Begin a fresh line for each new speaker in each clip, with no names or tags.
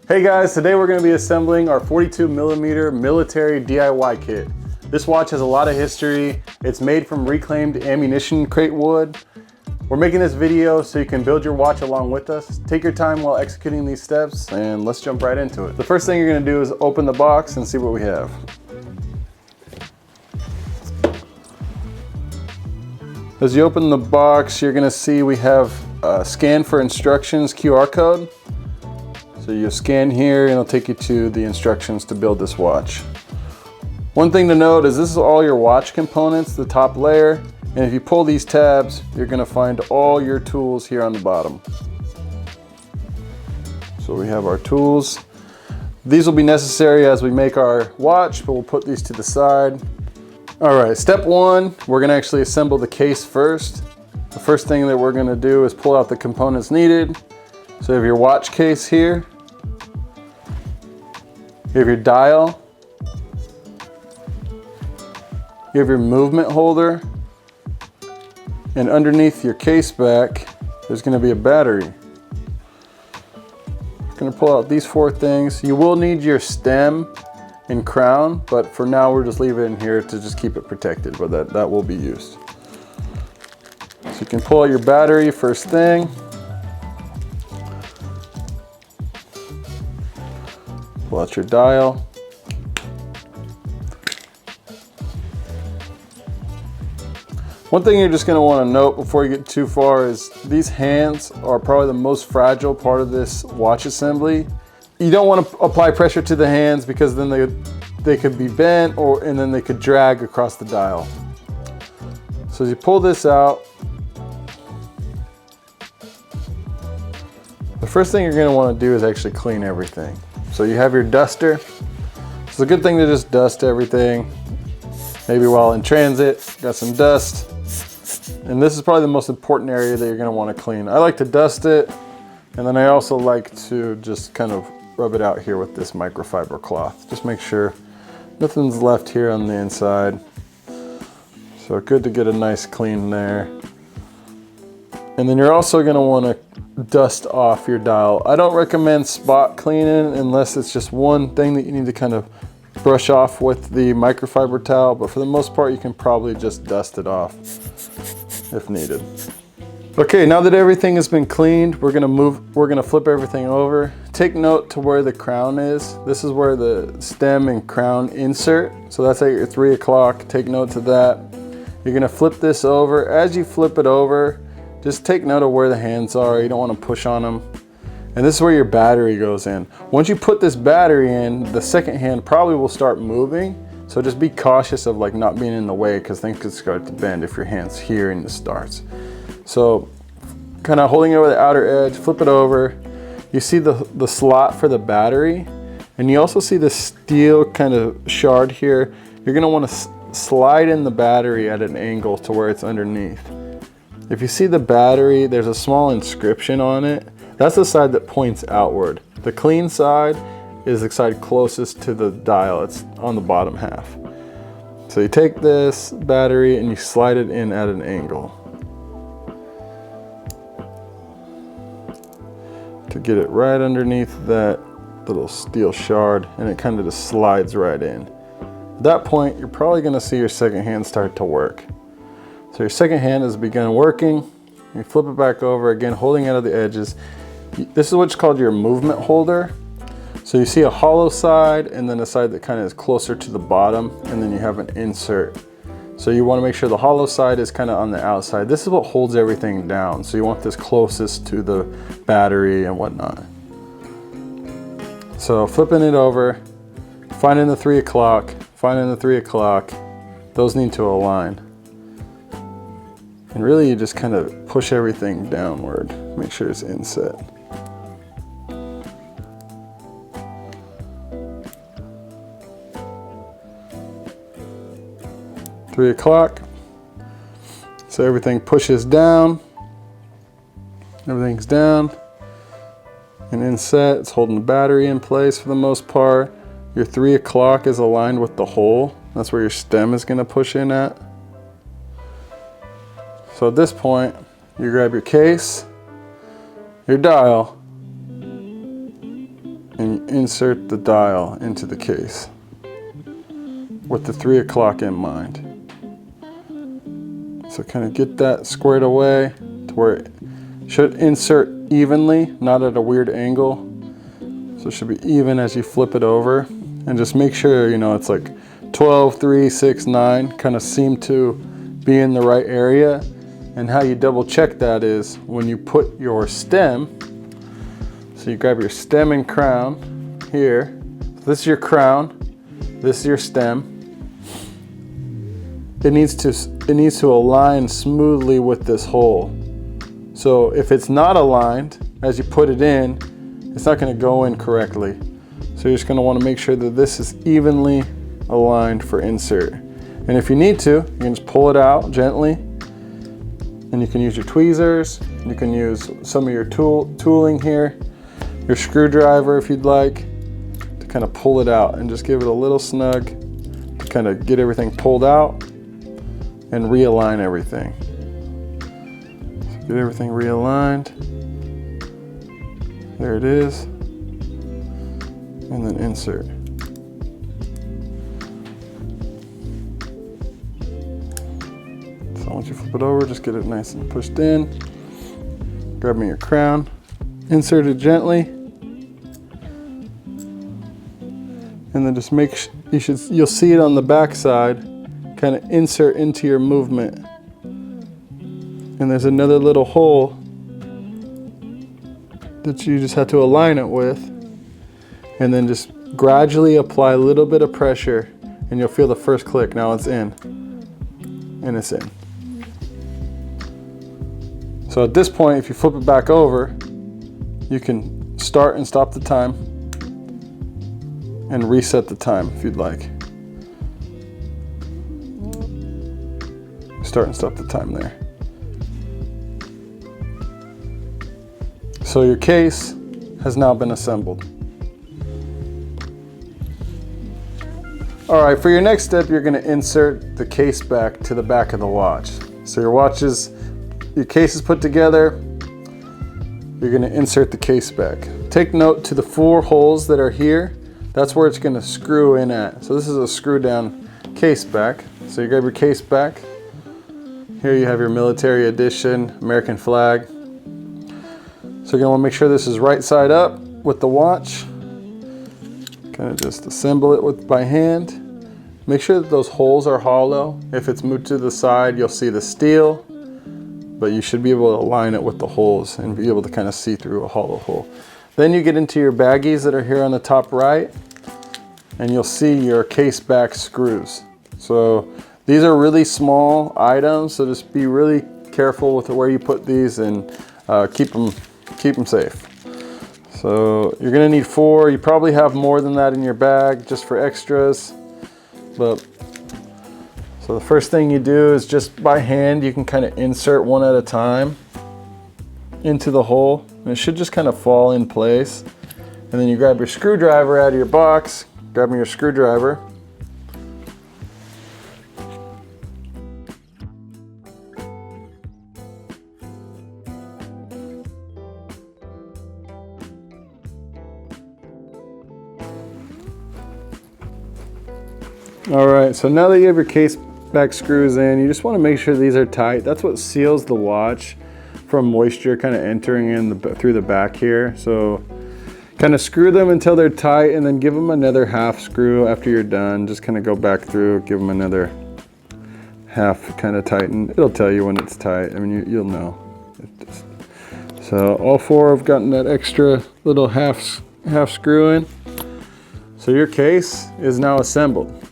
Hey guys, today we're going to be assembling our 42mm military DIY kit. This watch has a lot of history. It's made from reclaimed ammunition crate wood. We're making this video so you can build your watch along with us. Take your time while executing these steps and let's jump right into it. The first thing you're going to do is open the box and see what we have. As you open the box, you're going to see we have a scan for instructions QR code. So you scan here and it'll take you to the instructions to build this watch. One thing to note is this is all your watch components, the top layer, and if you pull these tabs, you're going to find all your tools here on the bottom. So we have our tools. These will be necessary as we make our watch, but we'll put these to the side. All right, step one, we're going to actually assemble the case first. The first thing that we're going to do is pull out the components needed. So you have your watch case here. You have your dial. You have your movement holder. And underneath your case back, there's going to be a battery. I'm going to pull out these four things. You will need your stem and crown, but for now we're just leaving it in here to just keep it protected, but that will be used. So you can pull out your battery first thing. Pull out your dial. One thing you're just going to want to note before you get too far is these hands are probably the most fragile part of this watch assembly. You don't want to apply pressure to the hands because then they could be bent and then they could drag across the dial. So as you pull this out, the first thing you're going to want to do is actually clean everything. So you have your duster. It's a good thing to just dust everything. Maybe while in transit, got some dust. And this is probably the most important area that you're gonna wanna clean. I like to dust it, and then I also like to just kind of rub it out here with this microfiber cloth. Just make sure nothing's left here on the inside. So good to get a nice clean there. And then you're also gonna wanna dust off your dial. I don't recommend spot cleaning unless it's just one thing that you need to kind of brush off with the microfiber towel, but for the most part you can probably just dust it off if needed. Okay, now that everything has been cleaned, we're gonna flip everything over. Take note to where the crown is. This is where the stem and crown insert. So that's at your 3 o'clock, take note to that. You're gonna flip this over. As you flip it over, just take note of where the hands are. You don't want to push on them. And this is where your battery goes in. Once you put this battery in, the second hand probably will start moving. So just be cautious of like not being in the way because things could start to bend if your hand's here and it starts. So kind of holding it over the outer edge, flip it over. You see the slot for the battery. And you also see the steel kind of shard here. You're going to want to slide in the battery at an angle to where it's underneath. If you see the battery, there's a small inscription on it. That's the side that points outward. The clean side is the side closest to the dial. It's on the bottom half. So you take this battery and you slide it in at an angle to get it right underneath that little steel shard, and it kind of just slides right in. At that point, you're probably going to see your second hand start to work. So your second hand has begun working. You flip it back over again, holding out of the edges. This is what's called your movement holder. So you see a hollow side and then a side that kind of is closer to the bottom, and then you have an insert. So you want to make sure the hollow side is kind of on the outside. This is what holds everything down. So you want this closest to the battery and whatnot. So flipping it over, finding the 3 o'clock, finding the 3 o'clock, those need to align. And really you just kind of push everything downward, make sure it's inset. Three o'clock. So everything pushes down. Everything's down and inset. It's holding the battery in place for the most part. Your 3 o'clock is aligned with the hole. That's where your stem is going to push in at. So at this point, you grab your case, your dial, and insert the dial into the case with the 3 o'clock in mind. So kind of get that squared away to where it should insert evenly, not at a weird angle. So it should be even as you flip it over. And just make sure, you know, it's like 12, 3, 6, 9 kind of seem to be in the right area. And how you double check that is when you put your stem, so you grab your stem and crown here. This is your crown, this is your stem. It needs to align smoothly with this hole. So if it's not aligned, as you put it in, it's not going to go in correctly. So you're just going to want to make sure that this is evenly aligned for insert. And if you need to, you can just pull it out gently. And you can use your tweezers. You can use some of your tooling here, your screwdriver if you'd like, to kind of pull it out and just give it a little snug to kind of get everything pulled out and realign everything. So get everything realigned. There it is. And then insert. So once you flip it over, just get it nice and pushed in. Grab me your crown, insert it gently, and then just make you'll see it on the back side, kind of insert into your movement. And there's another little hole that you just have to align it with, and then just gradually apply a little bit of pressure, and you'll feel the first click. Now it's in, and it's in. So at this point, if you flip it back over, you can start and stop the time and reset the time if you'd like. Start and stop the time there. So your case has now been assembled. All right, for your next step, you're gonna insert the case back to the back of the watch. So your case is put together, you're gonna insert the case back. Take note to the 4 holes that are here, that's where it's gonna screw in at. So this is a screw down case back. So you grab your case back. Here you have your military edition, American flag. So you're gonna wanna make sure this is right side up with the watch. Kind of just assemble it by hand. Make sure that those holes are hollow. If it's moved to the side, you'll see the steel, but you should be able to align it with the holes and be able to kind of see through a hollow hole. Then you get into your baggies that are here on the top right, and you'll see your case back screws. So these are really small items, so just be really careful with where you put these and keep them safe. So you're gonna need 4. You probably have more than that in your bag just for extras. But so the first thing you do is just by hand, you can kind of insert one at a time into the hole. And it should just kind of fall in place. And then you grab your screwdriver out of your box, grab me your screwdriver. All right, so now that you have your case back screws in, you just want to make sure these are tight. That's what seals the watch from moisture kind of entering in through the back here. So kind of screw them until they're tight, and then give them another half screw after you're done. Just kind of go back through, give them another half, kind of tighten. It'll tell you when it's tight. I mean, you'll know. So all 4 have gotten that extra little half screw in. So your case is now assembled.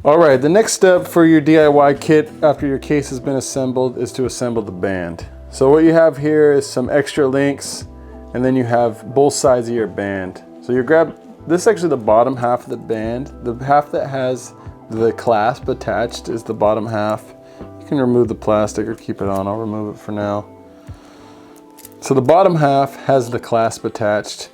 All right, the next step for your DIY kit after your case has been assembled is to assemble the band. So what you have here is some extra links, and then you have both sides of your band. So you grab, this is actually the bottom half of the band. The half that has the clasp attached is the bottom half. You can remove the plastic or keep it on. I'll remove it for now. So the bottom half has the clasp attached.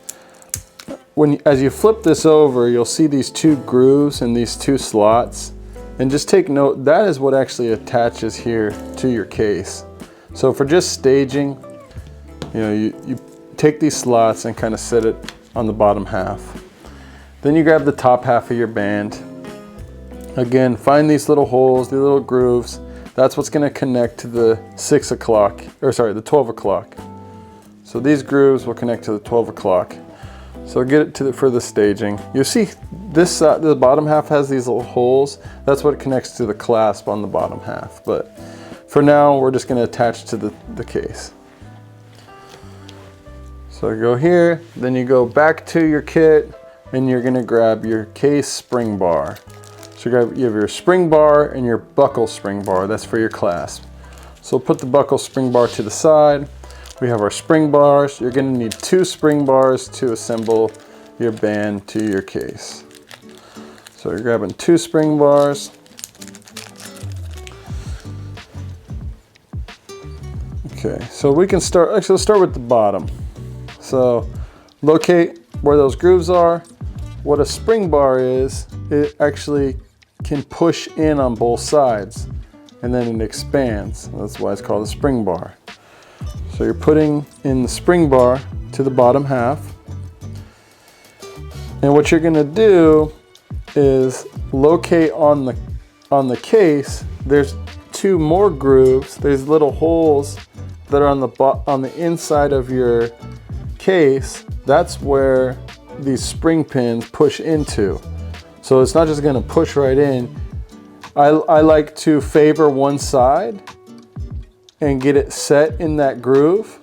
As you flip this over, you'll see these 2 grooves and these 2 slots. And just take note, that is what actually attaches here to your case. So for just staging, you know, you take these slots and kind of set it on the bottom half. Then you grab the top half of your band. Again, find these little holes, these little grooves. That's what's gonna connect to the 6 o'clock, or sorry, the 12 o'clock. So these grooves will connect to the 12 o'clock. So get it to for the staging. You see this the bottom half has these little holes. That's what connects to the clasp on the bottom half. But for now, we're just gonna attach to the case. So you go here, then you go back to your kit, and you're gonna grab your case spring bar. So you have your spring bar and your buckle spring bar. That's for your clasp. So put the buckle spring bar to the side. We have our spring bars. You're gonna need 2 spring bars to assemble your band to your case. So you're grabbing 2 spring bars. Okay, so we can start, actually let's start with the bottom. So locate where those grooves are. What a spring bar is, it actually can push in on both sides and then it expands. That's why it's called a spring bar. So you're putting in the spring bar to the bottom half. And what you're gonna do is locate on the case, there's 2 more grooves. There's little holes that are on the inside of your case. That's where these spring pins push into. So it's not just gonna push right in. I like to favor one side and get it set in that groove.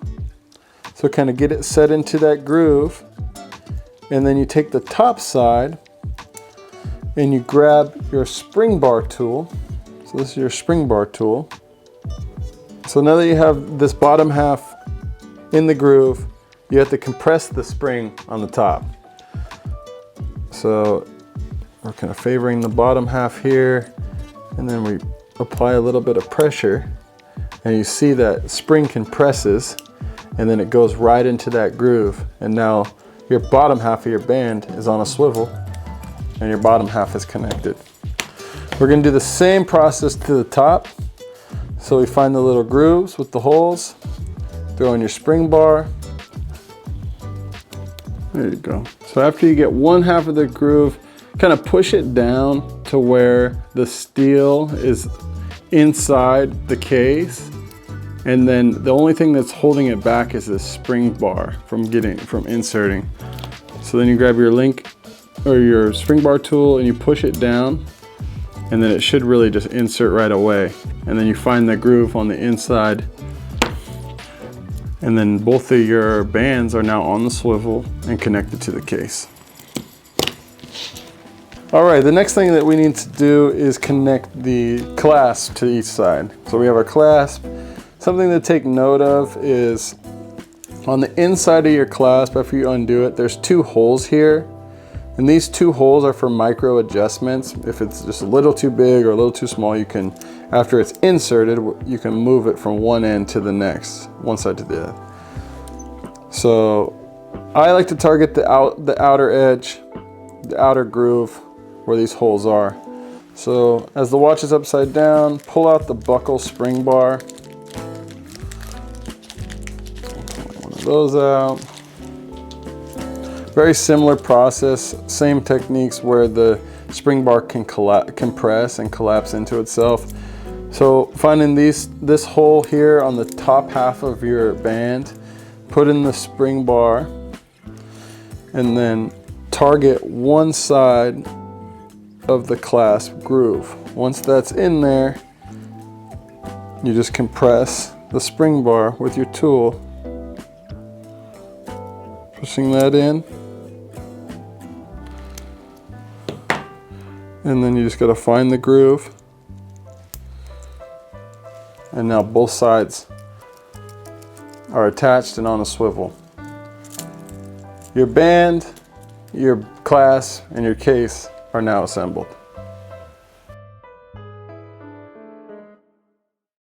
So kind of get it set into that groove. And then you take the top side and you grab your spring bar tool. So this is your spring bar tool. So now that you have this bottom half in the groove, you have to compress the spring on the top. So we're kind of favoring the bottom half here, and then we apply a little bit of pressure, and you see that spring compresses, and then it goes right into that groove. And now your bottom half of your band is on a swivel, and your bottom half is connected. We're gonna do the same process to the top. So we find the little grooves with the holes, throw in your spring bar. There you go. So after you get one half of the groove, kind of push it down to where the steel is inside the case. And then the only thing that's holding it back is this spring bar from inserting. So then you grab your link or your spring bar tool and you push it down, and then it should really just insert right away. And then you find the groove on the inside, and then both of your bands are now on the swivel and connected to the case. All right, the next thing that we need to do is connect the clasp to each side. So we have our clasp. Something to take note of is on the inside of your clasp, after you undo it, there's 2 holes here. And these 2 holes are for micro adjustments. If it's just a little too big or a little too small, you can, after it's inserted, you can move it from one end to the next, one side to the other. So I like to target the outer edge, the outer groove where these holes are. So as the watch is upside down, pull out the buckle spring bar. Pull one of those out. Very similar process, same techniques where the spring bar can compress and collapse into itself. So finding this hole here on the top half of your band, put in the spring bar, and then target one side of the clasp groove. Once that's in there, you just compress the spring bar with your tool, pushing that in. And then you just gotta find the groove. And now both sides are attached and on a swivel. Your band, your clasp, and your case are now assembled.